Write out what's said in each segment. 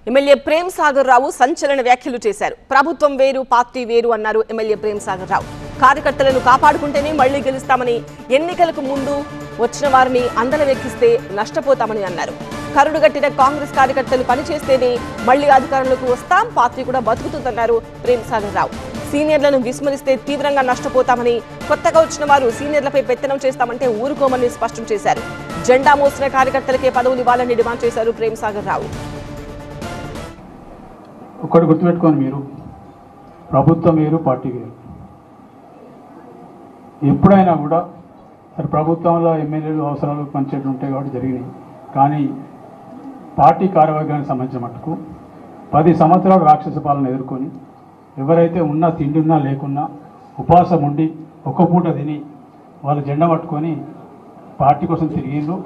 MLA Prem Sagar రావు సంచలన వ్యాఖ్యలు చేశారు. ప్రభుత్వం వేరు పార్టీ వేరు అన్నారు ఎమ్మెల్యే ప్రేమ్ సాగర్ రావు. కార్యకర్తలను కాపాడుకుంటేనే మళ్లీ గెలుస్తామని, ఎన్నికలకు ముందు వచ్చిన వారిని అందలవెక్కిస్తే నష్టపోతామని అన్నారు. కరుడుగట్టిన కాంగ్రెస్ కార్యకర్తలు పనిచేస్తేనే మళ్లీ అధికారంలోకి వస్తాం, పార్టీ కూడా బతుకుతుందన్నారు ప్రేమ్ సాగర్ రావు. సీనియర్లను విస్మరిస్తే తీవ్రంగా నష్టపోతామని, కొత్తగా వచ్చిన వారు సీనియర్లపై పెత్తనం చేస్తామంటే ఊరుకోమని స్పష్టం చేశారు. జెండా మోసిన కార్యకర్తలకే పదవులు ఇవ్వాలని డిమాండ్ చేశారు ప్రేమ్ సాగర్ రావు. ఒక్కటి గుర్తుపెట్టుకోండి, మీరు ప్రభుత్వం వేరు పార్టీ వేరు. ఎప్పుడైనా కూడా సరే ప్రభుత్వంలో ఎమ్మెల్యేలు అవసరాలు పనిచేయడం ఉంటాయి కాబట్టి జరిగినాయి. కానీ పార్టీ కార్యవర్గానికి సంబంధించిన మట్టుకు 10 సంవత్సరాలు రాక్షస పాలన ఎదుర్కొని ఎవరైతే ఉన్నా తిండి ఉన్నా లేకున్నా ఉపవాసం ఉండి ఒక్క పూట తిని వాళ్ళు జెండా పట్టుకొని పార్టీ కోసం తిరిగిండ్రు.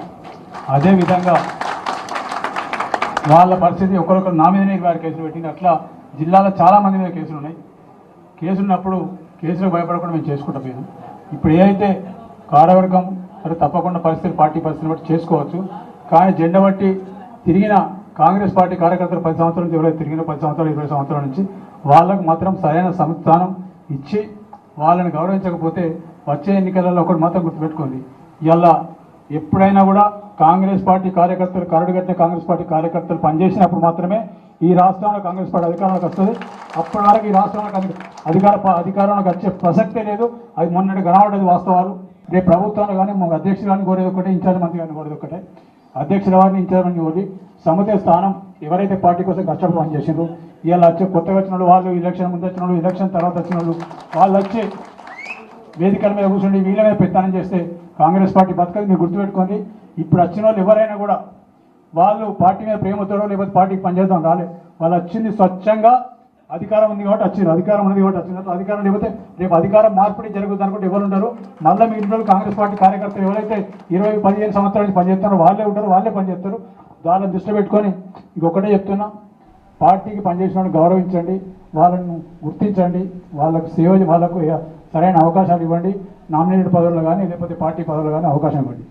అదేవిధంగా వాళ్ళ పరిస్థితి ఒకరొకరు నా మీదనే వారి కేసులు పెట్టింది. అట్లా జిల్లాలో చాలామంది మీద కేసులు ఉన్నాయి. కేసులు ఉన్నప్పుడు కేసులకు భయపడకుండా మేము చేసుకుంటూ పోయాం. ఇప్పుడు ఏదైతే కార్యవర్గం సరే తప్పకుండా పార్టీ పరిస్థితిని బట్టి చేసుకోవచ్చు. కానీ జెండా బట్టి తిరిగిన కాంగ్రెస్ పార్టీ కార్యకర్తలు 10 సంవత్సరాల నుంచి ఎవరైతే తిరిగిన 10 సంవత్సరాలు 20 సంవత్సరాల నుంచి వాళ్ళకు మాత్రం సరైన సంస్థానం ఇచ్చి వాళ్ళని గౌరవించకపోతే వచ్చే ఎన్నికలలో ఒకటి మాత్రం గుర్తుపెట్టుకోండి, ఇలా ఎప్పుడైనా కూడా కాంగ్రెస్ పార్టీ కార్యకర్తలు కరడుగట్టిన కాంగ్రెస్ పార్టీ కార్యకర్తలు పనిచేసినప్పుడు మాత్రమే ఈ రాష్ట్రంలో కాంగ్రెస్ పార్టీ అధికారంలోకి వస్తుంది. అప్పటి వరకు ఈ రాష్ట్రంలో అధికారంలోకి వచ్చే ప్రసక్తే లేదు. అది మొన్నటి కనబడేది వాస్తవాలు. రేపు ప్రభుత్వంలో కానీ అధ్యక్షులు కానీ కోరేది ఒకటే, ఇన్ఛార్జ్ మంత్రి కానీ కోరేది ఒకటే. అధ్యక్షుల వారిని ఇన్ఛార్జ్ మంత్రి కోరి సముదాయ స్థానం ఎవరైతే పార్టీ కోసం కష్టపడి పనిచేసిండ్రు, ఇవాళ వచ్చే కొత్తగా వచ్చిన వాళ్ళు, ఎలక్షన్ ముందు వచ్చిన వాళ్ళు, ఎలక్షన్ తర్వాత వచ్చిన వాళ్ళు వచ్చి వేదికల మీద కూర్చుండి వీళ్ళ మీద పెత్తనం చేస్తే కాంగ్రెస్ పార్టీ బతకదు. మీరు గుర్తుపెట్టుకోండి, ఇప్పుడు వచ్చిన వాళ్ళు ఎవరైనా కూడా వాళ్ళు పార్టీ మీద ప్రేమతోడో లేకపోతే పార్టీకి పనిచేద్దాం రాలే. వాళ్ళు వచ్చింది స్వచ్ఛంగా అధికారం ఉంది కాబట్టి వచ్చింది, అధికారం ఉన్నది కాబట్టి వచ్చినట్టు. అధికారం లేకపోతే రేపు అధికారం మార్పిడి జరుగుతుంది అనుకుంటే ఎవరు ఉంటారు? మళ్ళీ మీ ఇంట్లో కాంగ్రెస్ పార్టీ కార్యకర్తలు ఎవరైతే 20-15 సంవత్సరాల నుంచి పనిచేస్తారో వాళ్ళే ఉంటారు, వాళ్ళే పనిచేస్తారు. దాన్ని దృష్టి పెట్టుకొని ఇంకొకటే చెప్తున్నా, పార్టీకి పనిచేసిన వాళ్ళని గౌరవించండి, వాళ్ళను గుర్తించండి, వాళ్ళకు వాళ్ళకు సరైన అవకాశాలు ఇవ్వండి. నామినేటెడ్ పదవులు కానీ లేకపోతే పార్టీ పదవులు కానీ అవకాశం ఇవ్వండి.